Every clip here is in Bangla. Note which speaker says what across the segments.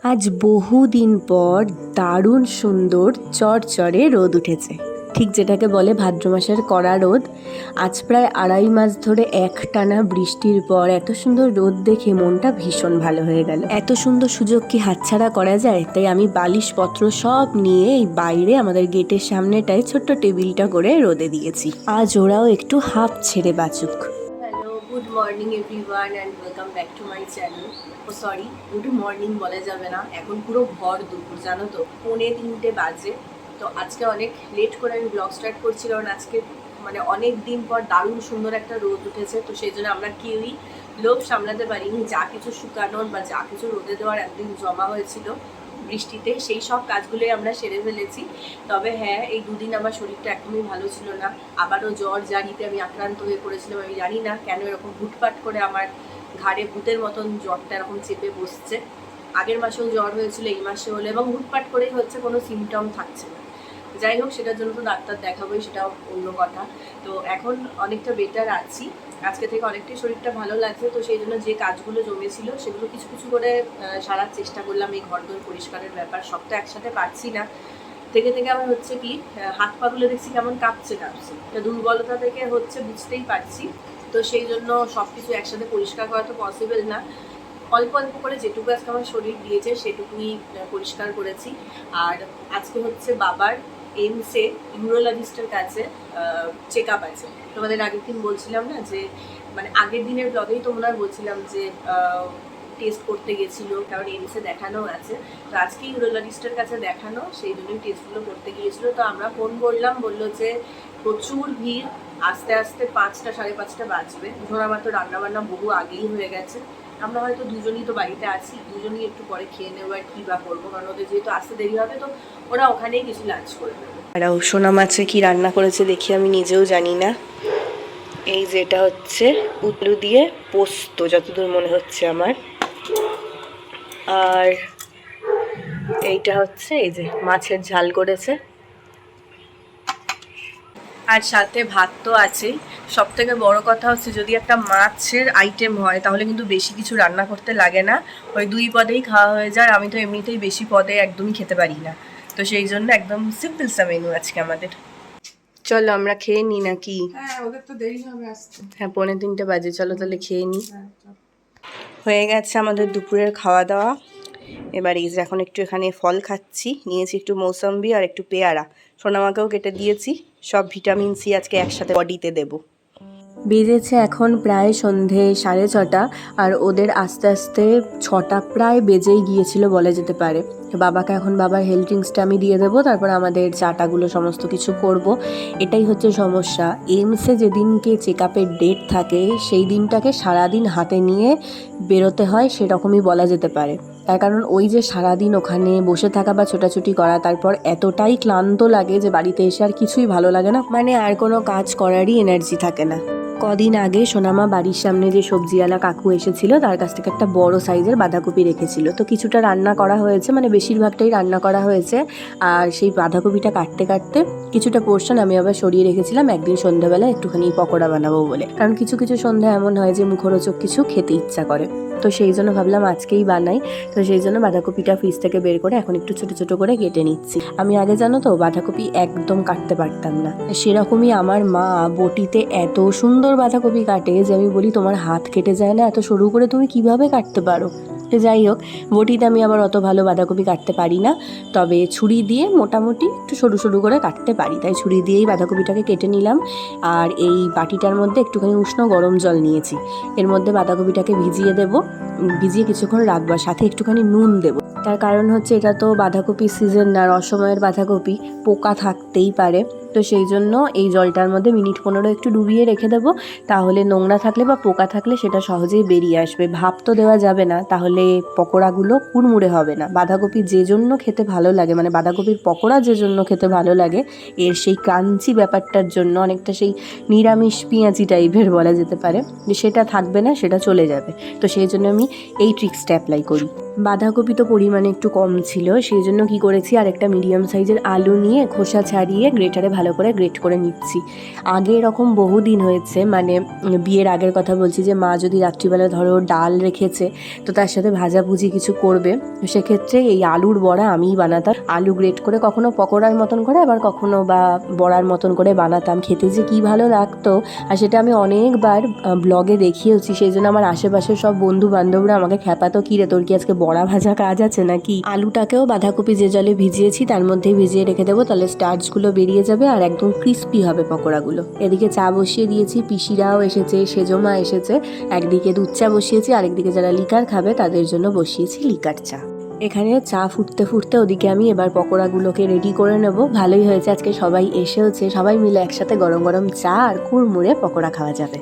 Speaker 1: আজ বহুদিন পর দারুণ সুন্দর চড়চড়ে রোদ উঠেছে। ঠিক যেটাকে বলে ভাদ্র মাসের কড়া রোদ। আজ প্রায় 2.5 মাস ধরে একটানা বৃষ্টির পর এত সুন্দর রোদ দেখে মনটা ভীষণ ভালো হয়ে গেল। এত সুন্দর সুযোগ কি হাতছাড়া করা যায়? তাই আমি বালিশপত্র সব নিয়ে এই বাইরে আমাদের গেটের সামনেটায় ছোট্ট টেবিলটা করে রোদে দিয়েছি। আজ ওরাও একটু হাঁপ ছেড়ে বাঁচুক। Hello, good morning everyone and welcome back to my channel. Oh sorry, good morning বলা যাবে না, এখন পুরো ভর দুপুর, জানো তো, 2:45 বাজে। তো আজকে অনেক লেট করে আমি ব্লগ স্টার্ট করছি, কারণ আজকে মানে অনেক দিন পর দারুণ সুন্দর একটা রোদ উঠেছে। তো সেই জন্য আমরা কেউই লোভ সামলাতে পারিনি, যা কিছু শুকানোর বা যা কিছু রোদে দেওয়ার একদিন জমা হয়েছিল বৃষ্টিতে, সেই সব কাজগুলোই আমরা সেরে ফেলেছি। তবে হ্যাঁ, এই দুদিন আমার শরীরটা একদমই ভালো ছিল না। আবারও জ্বর জারিতে আমি আক্রান্ত হয়ে পড়েছিলাম। আমি জানি না কেন এরকম হুটপাট করে আমার ঘাড়ে ভূতের মতন জ্বরটা এরকম চেপে বসছে। আগের মাসেও জ্বর হয়েছিল, এই মাসে হলো, এবং হুটপাট করেই হচ্ছে, কোনো সিমটম থাকছে না। যাই হোক, সেটার জন্য তো ডাক্তার দেখাবোই, সেটাও অন্য কথা। তো এখন অনেকটা বেটার আছি, আজকে থেকে অনেকটাই শরীরটা ভালো লাগছে। তো সেই জন্য যে কাজগুলো জমেছিল সেগুলো কিছু কিছু করে সারার চেষ্টা করলাম। এই ঘরদোর পরিষ্কারের ব্যাপার সব তো একসাথে পারছি না। থেকে থেকে আমার হচ্ছে কি, হাত পাগুলো দেখছি কেমন কাঁপছে। এটা দুর্বলতা থেকে হচ্ছে, বুঝতেই পারছি। তো সেই জন্য সব কিছু একসাথে পরিষ্কার করা তো পসিবল না। অল্প অল্প করে যেটুকু আজকে আমার শরীর দিয়েছে সেটুকুই পরিষ্কার করেছি। আর আজকে হচ্ছে বাবার এইমসে নিউরোলজিস্টের কাছে চেক আপ আছে। তোমাদের আগের দিন বলছিলাম না যে, মানে আগের দিনের ব্লগেই তো মনে হয় বলছিলাম যে টেস্ট করতে গেছিলো, কারণ এইমসে দেখানো আছে। তো আজকে ইউরোলজিস্টের কাছে দেখানো, সেই জন্যই টেস্টগুলো করতে গিয়েছিলো। তো আমরা ফোন করলাম, বললো যে প্রচুর ভিড়, আস্তে আস্তে 5টা 5:30 বাজবে। ধরো আমার তো রান্নাবান্না বহু আগেই হয়ে গেছে। আমরা হয়তো দুজনই তো বাড়িতে আছি, দুজনই একটু পরে খেয়ে নেবো, আর কী বা করবো, কারণ ওদের যেহেতু আসতে দেরি হবে, তো ওরা ওখানেই কিছু লাঞ্চ করে নেবে। আর সোনা মাছে কি রান্না করেছে দেখি, আমি নিজেও জানি না। এই যেটা হচ্ছে উতলু দিয়ে পোস্ত, যতদূর মনে হচ্ছে আমার। আর এইটা হচ্ছে এই যে মাছের ঝাল করেছে, আর সাথে ভাত তো আছেই। সব থেকে বড় কথা হচ্ছে, যদি একটা মাছের আইটেম হয় তাহলে কিন্তু বেশি কিছু রান্না করতে লাগে না, ওই 2 পদেই খাওয়া হয়ে যায়। আমি তো এমনিতেই বেশি পদে একদমই খেতে পারি না, তো সেই জন্য একদম সিম্পল সা মেনু আজকে আমাদের। চলো আমরা খেয়ে নিই নাকি?
Speaker 2: হ্যাঁ, ওদের তো দেরি হবে আসতে।
Speaker 1: হ্যাঁ, 2:45 বাজে, চলো তাহলে খেয়ে নিই। হয়ে গেছে আমাদের দুপুরের খাওয়া দাওয়া। এবার এই যে এখন একটু এখানে ফল খাচ্ছি, নিয়েছি একটু মৌসম্বি আর একটু পেয়ারা, সোনামাকেও কেটে দিয়েছি। সব ভিটামিন সি আজকে একসাথে বডিতে দেবো। বেজেছে এখন প্রায় সন্ধে 6:30, আর ওদের আস্তে আস্তে 6টা প্রায় বেজেই গিয়েছিল বলা যেতে পারে। বাবাকে এখন বাবার হেলথ ড্রিঙ্কসটা আমি দিয়ে দেবো, তারপর আমাদের চাটাগুলো সমস্ত কিছু করব। এটাই হচ্ছে সমস্যা, এইমসে যেদিনকে চেক আপের ডেট থাকে সেই দিনটাকে সারাদিন হাতে নিয়ে বেরোতে হয়, সেরকমই বলা যেতে পারে। তার কারণ ওই যে সারাদিন ওখানে বসে থাকা বা ছোটাছুটি করা, তারপর এতটাই ক্লান্ত লাগে যে বাড়িতে এসে আর কিছুই ভালো লাগে না, মানে আর কোনো কাজ করারই এনার্জি থাকে না। কদিন আগে সোনামা বাড়ির সামনে যে সবজিওয়ালা কাকু এসেছিল, তার কাছ থেকে একটা বড় সাইজের বাঁধাকপি রেখেছিল। তো কিছুটা রান্না করা হয়েছে, মানে বেশিরভাগটাই রান্না করা হয়েছে। আর সেই বাঁধাকপিটা কাটতে কাটতে কিছুটা পোর্শন আমি আবার সরিয়ে রেখেছিলাম একদিন সন্ধ্যাবেলা একটুখানি পকোড়া বানাবো বলে, কারণ কিছু কিছু সন্ধ্যা এমন হয় যে মুখরোচক কিছু খেতে ইচ্ছা করে। তো সেই জন্য ভাবলাম আজকেই বানাই। তো সেই জন্য বাঁধাকপিটা ফ্রিজ থেকে বের করে এখন একটু ছোট ছোট করে কেটে নিচ্ছি। আমি আগে, জানো তো, বাঁধাকপি একদম কাটতে পারতাম না। সেরকমই আমার মা বটিতে এত সুন্দর বাঁধাকপি কাটে যে আমি বলি, তোমার হাত কেটে যায় না? এত সরু করে তুমি কিভাবে কাটতে পারো? যাই হোক, বটিতে আমি আবার অত ভালো বাঁধাকপি কাটতে পারি না, তবে ছুরি দিয়ে মোটামুটি একটু সরু সরু করে কাটতে পারি, তাই ছুরি দিয়েই বাঁধাকপিটাকে কেটে নিলাম। আর এই বাটিটার মধ্যে একটুখানি উষ্ণ গরম জল নিয়েছি, এর মধ্যে বাঁধাকপিটাকে ভিজিয়ে দেবো, ভিজিয়ে কিছুক্ষণ রাখবো, সাথে একটুখানি নুন দেবো। তার কারণ হচ্ছে এটা তো বাঁধাকপির সিজন না, অসময়ের বাঁধাকপি, পোকা থাকতেই পারে। তো সেই জন্য এই জলটার মধ্যে মিনিট 15 একটু ডুবিয়ে রেখে দেবো, তাহলে নোংরা থাকলে বা পোকা থাকলে সেটা সহজেই বেরিয়ে আসবে। ভাপ তো দেওয়া যাবে না, তাহলে পকোড়াগুলো কুড়মুড়ে হবে না। বাঁধাকপি যে জন্য খেতে ভালো লাগে, মানে বাঁধাকপির পকোড়া যে জন্য খেতে ভালো লাগে, এর সেই ক্রাঞ্চি ব্যাপারটার জন্য, অনেকটা সেই নিরামিষ পেঁয়াজি টাইপের বলা যেতে পারে, যে সেটা থাকবে না, সেটা চলে যাবে। তো সেই জন্য আমি এই ট্রিক্সটা অ্যাপ্লাই করি। বাঁধাকপি তো পরিমাণে একটু কম ছিল, সেই জন্য কী করেছি, আর একটা মিডিয়াম সাইজের আলু নিয়ে খোসা ছাড়িয়ে গ্রেটারে ভালো করে গ্রেট করে নিচ্ছি। আগে এরকম বহুদিন হয়েছে, মানে বিয়ের আগের কথা বলছি, যে মা যদি রাত্রিবেলা ধরো ডাল রেখেছে তো তার সাথে ভাজাভুজি কিছু করবে, তো সেক্ষেত্রে এই আলুর বড়া আমিই বানাতাম। আলু গ্রেট করে কখনো পকোড়ার মতন করে, আবার কখনো বা বড়ার মতন করে বানাতাম। খেতে যে কী ভালো লাগতো, আর সেটা আমি অনেকবার ব্লগে দেখিয়েছি। সেই জন্য আমার আশেপাশের সব বন্ধু বান্ধবরা আমাকে খ্যাপাতো, কী রে তোর কি আজকে বড়া ভাজা কাজ আছে নাকি। আলুটাকেও বাঁধাকপি যে জলে ভিজিয়েছি তার মধ্যেই ভিজিয়ে রেখে দেবো, তাহলে স্টার্চগুলো বেরিয়ে যাবে আর একদম ক্রিস্পি হবে পকোড়াগুলো। এদিকে চা বসিয়ে দিয়েছি, পিসিরাও এসেছে, সেজমা এসেছে। একদিকে দুধ চা বসিয়েছি, আরেকদিকে যারা লিকার খাবে তাদের জন্য বসিয়েছি লিকার চা। এখানে চা ফুটতে ফুটতে ওদিকে আমি এবার পকোড়াগুলোকে রেডি করে নেব। ভালোই হয়েছে আজকে সবাই এসেওছে, সবাই মিলে একসাথে গরম গরম চা আর কুড়মুড়ে পকোড়া খাওয়া যাবে।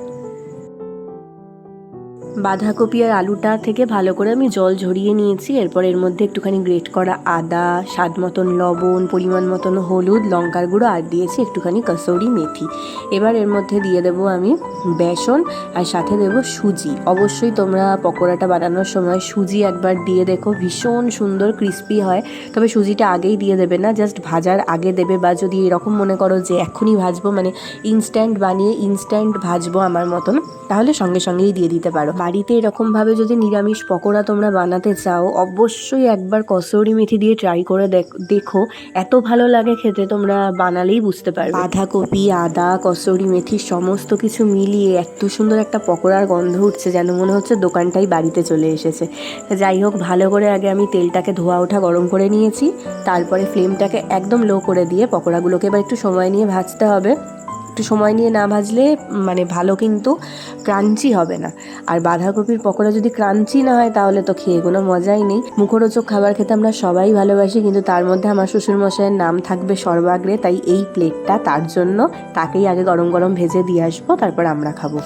Speaker 1: বাঁধাকপি আর আলুটা থেকে ভালো করে আমি জল ঝরিয়ে নিয়েছি। এরপর এর মধ্যে একটুখানি গ্রেট করা আদা, স্বাদ মতন লবণ, পরিমাণ মতন হলুদ, লঙ্কার গুঁড়ো আর দিয়েছি একটুখানি কসৌরি মেথি। এবার এর মধ্যে দিয়ে দেবো আমি বেসন আর সাথে দেবো সুজি। অবশ্যই তোমরা পকোড়াটা বানানোর সময় সুজি একবার দিয়ে দেখো, ভীষণ সুন্দর ক্রিস্পি হয়। তবে সুজিটা আগেই দিয়ে দেবে না, জাস্ট ভাজার আগে দেবে। বা যদি এরকম মনে করো যে এখনই ভাজবো, মানে ইনস্ট্যান্ট বানিয়ে ইনস্ট্যান্ট ভাজবো আমার মতন, তাহলে সঙ্গে সঙ্গেই দিয়ে দিতে পারো। বাড়িতে এরকমভাবে যদি নিরামিষ পকোড়া তোমরা বানাতে চাও, অবশ্যই একবার কসৌরি মেথি দিয়ে ট্রাই করে দেখো, এত ভালো লাগে খেতে, তোমরা বানালেই বুঝতে পারবে। বাঁধাকপি, আদা, কসৌরি মেথি সমস্ত কিছু মিলিয়ে এত সুন্দর একটা পকোড়ার গন্ধ উঠছে, যেন মনে হচ্ছে দোকানটাই বাড়িতে চলে এসেছে। যাই হোক, ভালো করে আগে আমি তেলটাকে ধোয়া ওঠা গরম করে নিয়েছি, তারপরে ফ্লেমটাকে একদম লো করে দিয়ে পকোড়াগুলোকে এবার একটু সময় নিয়ে ভাজতে হবে। একটু সময় নিয়ে না ভাজলে মানে ভালো কিন্তু ক্রাঞ্চি হবে না। আর বাঁধাকপির পকোড়া যদি ক্রাঞ্চি না হয় তাহলে তো খেয়ে কোনো মজাই নেই। মুখরোচক খাবার খেতে আমরা সবাই ভালোবাসি, কিন্তু তার মধ্যে আমার শ্বশুরমশাইয়ের নাম থাকবে সর্বাগ্রে, তাই এই প্লেটটা তার জন্য। তাকেই আগে গরম গরম ভেজে দিয়ে আসবো, তারপর আমরা খাবো।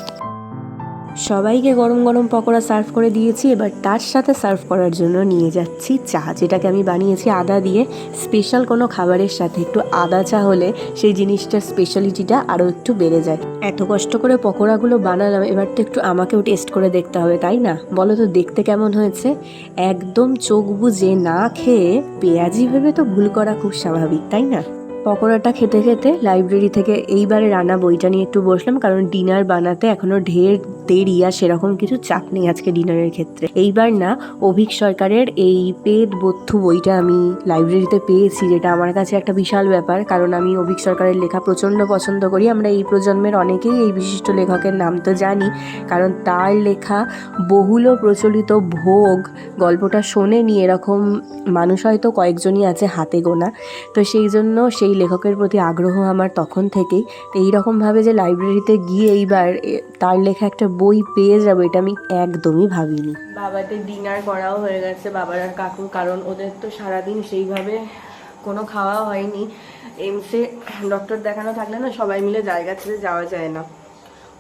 Speaker 1: সবাইকে গরম গরম পকোড়া সার্ভ করে দিয়েছি। এবার তার সাথে সার্ভ করার জন্য নিয়ে যাচ্ছি চা, যেটাকে আমি বানিয়েছি আদা দিয়ে। স্পেশাল কোনো খাবারের সাথে একটু আদা চা হলে সেই জিনিসটার স্পেশালিটিটা আরও একটু বেড়ে যায়। এত কষ্ট করে পকোড়াগুলো বানালাম, এবার তো একটু আমাকেও টেস্ট করে দেখতে হবে, তাই না? বলো তো দেখতে কেমন হয়েছে? একদম চোখ বুজে না খেয়ে পেঁয়াজি ভেবে তো ভুল করা খুব স্বাভাবিক, তাই না? পকোড়াটা খেতে খেতে লাইব্রেরি থেকে এইবারে রান্না বইটা নিয়ে একটু বসলাম, কারণ ডিনার বানাতে এখনও ঢের দেরি, আর সেরকম কিছু চাপ নেই আজকে ডিনারের ক্ষেত্রে। এইবার না অভিক সরকারের এই পেট বথ্যু বইটা আমি লাইব্রেরিতে পেয়েছি, যেটা আমার কাছে একটা বিশাল ব্যাপার, কারণ আমি অভিক সরকারের লেখা প্রচণ্ড পছন্দ করি। আমরা এই প্রজন্মের অনেকেই এই বিশিষ্ট লেখকের নাম তো জানি, কারণ তার লেখা বহুল প্রচলিত ভোগ গল্পটা শোনেনি এরকম মানুষ হয়তো কয়েকজনই আছে হাতে গোনা। তো সেই জন্য সেই লেখকের প্রতি আগ্রহ আমার তখন থেকেই। তো এইরকমভাবে যে লাইব্রেরিতে গিয়ে এইবার তার লেখা একটা বই পেয়ে যাবো, এটা আমি একদমই ভাবিনি। বাবাদের ডিনার করাও হয়ে গেছে, বাবার আর কাকুর, কারণ ওদের তো সারাদিন সেইভাবে কোনো খাওয়া হয়নি। এমসে ডক্টর দেখানো থাকলে না সবাই মিলে জায়গা ছেড়ে যাওয়া যায় না।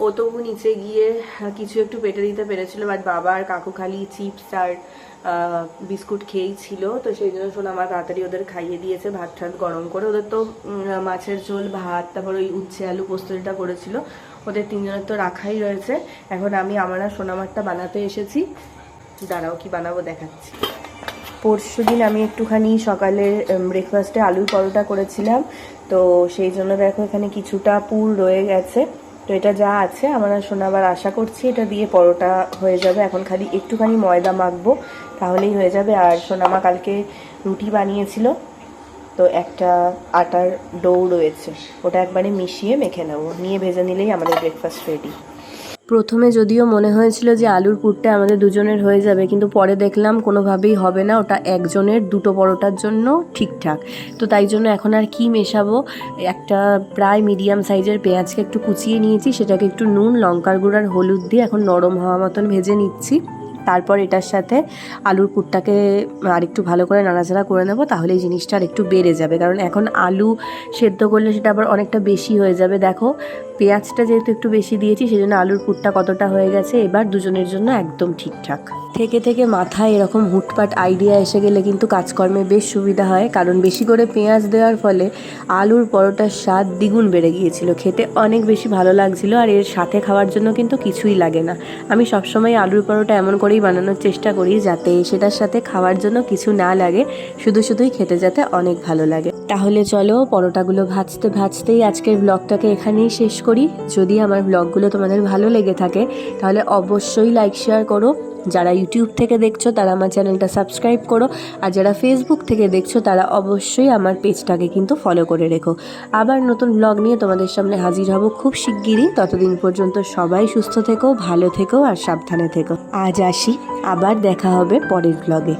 Speaker 1: ও তবু নিচে গিয়ে কিছু একটু পেটে দিতে পেরেছিল, বাট বাবা আর কাকু খালি চিপস আর বিস্কুট খেয়েই ছিল। তো সেই জন্য শোনা আমার তাড়াতাড়ি ওদের খাইয়ে দিয়েছে ভাত ঠাত গরম করে। ওদের তো মাছের ঝোল, ভাত, তারপর ওই উচ্ছে আলু পোস্তটা করেছিল। ওদের তিনজনের তো রাখাই রয়েছে। এখন আমি আমার আর সোনামারটা বানাতে এসেছি। দাঁড়াও কি বানাবো দেখাচ্ছি। পরশুদিন আমি একটুখানি সকালে ব্রেকফাস্টে আলুর পরোটা করেছিলাম, তো সেই জন্য দেখো এখানে কিছুটা পুর রয়ে গেছে। তো এটা যা আছে আমার আর সোনাবার আশা করছি এটা দিয়ে পরোটা হয়ে যাবে। এখন খালি একটুখানি ময়দা মাখবো, তাহলেই হয়ে যাবে। আর সোনামা কালকে রুটি বানিয়েছিল, তো একটা আটার ডো রয়েছে, ওটা একবারে মিশিয়ে মেখে নেবো, নিয়ে ভেজে নিলেই আমাদের ব্রেকফাস্ট রেডি। প্রথমে যদিও মনে হয়েছিল যে আলুর পুরটা আমাদের দুজনের হয়ে যাবে, কিন্তু পরে দেখলাম কোনোভাবেই হবে না, ওটা একজনের দুটো পরোটার জন্য ঠিকঠাক। তো তাই জন্য এখন আর কি মেশাবো, একটা প্রায় মিডিয়াম সাইজের পেঁয়াজকে একটু কুচিয়ে নিয়েছি, সেটাকে একটু নুন, লঙ্কার গুঁড়ো আর হলুদ দিয়ে এখন নরম হওয়া মতন ভেজে নিচ্ছি। তারপর এটার সাথে আলুর পুরটাকে আরেকটু ভালো করে নাড়াচাড়া করে নেবো, তাহলে এই জিনিসটা আর একটু বেড়ে যাবে। কারণ এখন আলু সেদ্ধ করলে সেটা আবার অনেকটা বেশি হয়ে যাবে। দেখো পেঁয়াজটা যেহেতু একটু বেশি দিয়েছি, সেই জন্য আলুর পুরটা কতটা হয়ে গেছে, এবার দুজনের জন্য একদম ঠিকঠাক। থেকে থেকে মাথায় এরকম হুটপাট আইডিয়া এসে গেলে কিন্তু কাজকর্মে বেশ সুবিধা হয়, কারণ বেশি করে পেঁয়াজ দেওয়ার ফলে আলুর পরোটার স্বাদ দ্বিগুণ বেড়ে গিয়েছিল, খেতে অনেক বেশি ভালো লাগছিল। আর এর সাথে খাওয়ার জন্য কিন্তু কিছুই লাগে না। আমি সবসময় আলুর পরোটা এমন করে করেই বানানোর চেষ্টা করি, যাতে সেটার সাথে খাওয়ার জন্য কিছু না লাগে, শুধুই খেতে যাতে অনেক ভালো লাগে। তাহলে চলো পরোটাগুলো ভাজতে ভাজতেই আজকের ব্লগটাকে এখানেই শেষ করি। যদি আমার ব্লগগুলো তোমাদের ভালো লেগে থাকে তাহলে অবশ্যই লাইক শেয়ার করো। যারা ইউটিউব থেকে দেখছো তারা আমার চ্যানেলটা সাবস্ক্রাইব করো, আর যারা ফেসবুক থেকে দেখছো তারা অবশ্যই আমার পেজটাকে কিন্তু ফলো করে রেখো। আবার নতুন ব্লগ নিয়ে তোমাদের সামনে হাজির হব খুব শিগগিরই। ততদিন পর্যন্ত সবাই সুস্থ থেকো, ভালো থেকো আর সাবধানে থেকো। আজ আসি, আবার দেখা হবে পরের ব্লগে।